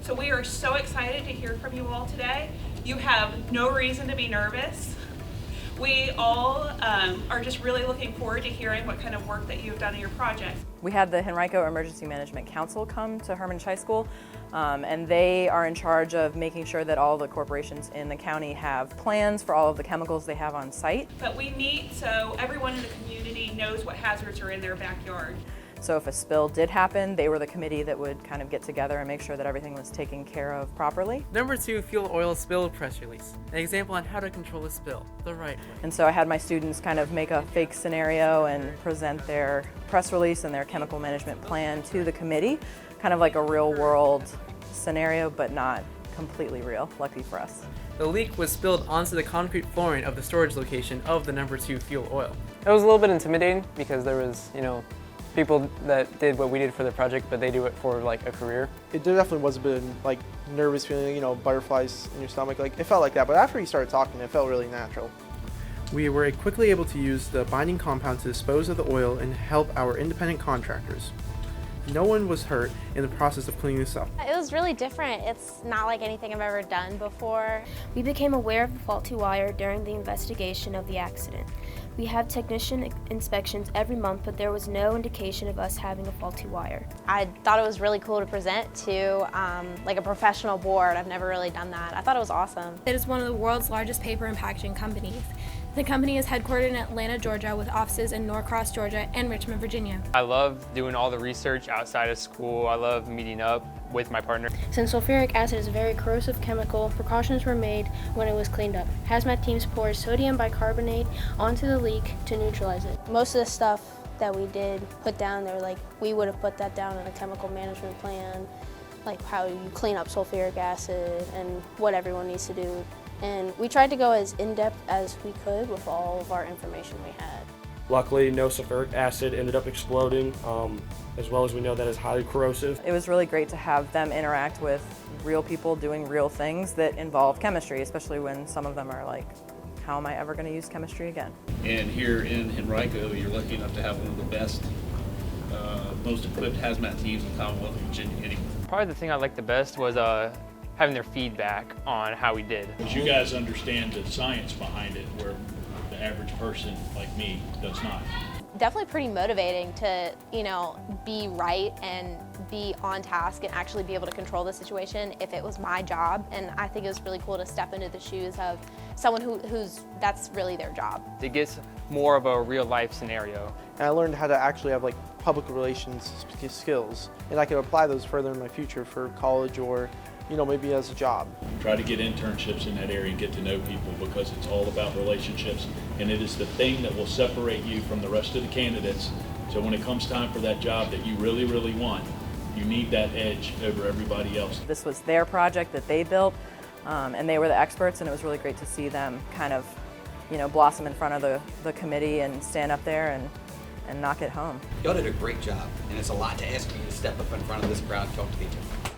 So we are so excited to hear from you all today. You have no reason to be nervous. We all are just really looking forward to hearing what kind of work that you've done in your project. We had the Henrico Emergency Management Council come to Hermitage High School, and they are in charge of making sure that all the corporations in the county have plans for all of the chemicals they have on site. But we meet so everyone in the community knows what hazards are in their backyard. So if a spill did happen, they were the committee that would kind of get together and make sure that everything was taken care of properly. Number 2, fuel oil spill press release. An example on how to control a spill the right way. And so I had my students kind of make a fake scenario and present their press release and their chemical management plan to the committee, kind of like a real world scenario, but not completely real, lucky for us. The leak was spilled onto the concrete flooring of the storage location of the number 2 fuel oil. It was a little bit intimidating because there was, people that did what we did for the project, but they do it for like a career. It definitely was a bit like nervous feeling, butterflies in your stomach. Like it felt like that, but after you started talking, it felt really natural. We were quickly able to use the binding compound to dispose of the oil and help our independent contractors. No one was hurt in the process of cleaning this up. It was really different. It's not like anything I've ever done before. We became aware of the faulty wire during the investigation of the accident. We have technician inspections every month, but there was no indication of us having a faulty wire. I thought it was really cool to present to like a professional board. I've never really done that. I thought it was awesome. It is one of the world's largest paper and packaging companies. The company is headquartered in Atlanta, Georgia, with offices in Norcross, Georgia, and Richmond, Virginia. I love doing all the research outside of school. I love meeting up with my partner. Since sulfuric acid is a very corrosive chemical, precautions were made when it was cleaned up. Hazmat teams poured sodium bicarbonate onto the leak to neutralize it. Most of the stuff that we did put down there, like we would have put that down in a chemical management plan, like how you clean up sulfuric acid and what everyone needs to do. And we tried to go as in-depth as we could with all of our information we had. Luckily, no sulfuric acid ended up exploding, as well as we know that is highly corrosive. It was really great to have them interact with real people doing real things that involve chemistry, especially when some of them are like, how am I ever going to use chemistry again? And here in Henrico, you're lucky enough to have one of the best, most equipped hazmat teams in the Commonwealth of Virginia anyway. Probably the thing I liked the best was having their feedback on how we did. Because you guys understand the science behind it, where the average person like me does not. Definitely pretty motivating to, be right and be on task and actually be able to control the situation if it was my job. And I think it was really cool to step into the shoes of someone who's that's really their job. It gets more of a real life scenario. And I learned how to actually have like public relations skills, and I could apply those further in my future for college or maybe as a job. Try to get internships in that area and get to know people, because it's all about relationships, and it is the thing that will separate you from the rest of the candidates. So when it comes time for that job that you really, really want, you need that edge over everybody else. This was their project that they built, and they were the experts, and it was really great to see them kind of, blossom in front of the committee and stand up there and knock it home. Y'all did a great job, and it's a lot to ask you to step up in front of this crowd and talk to each other.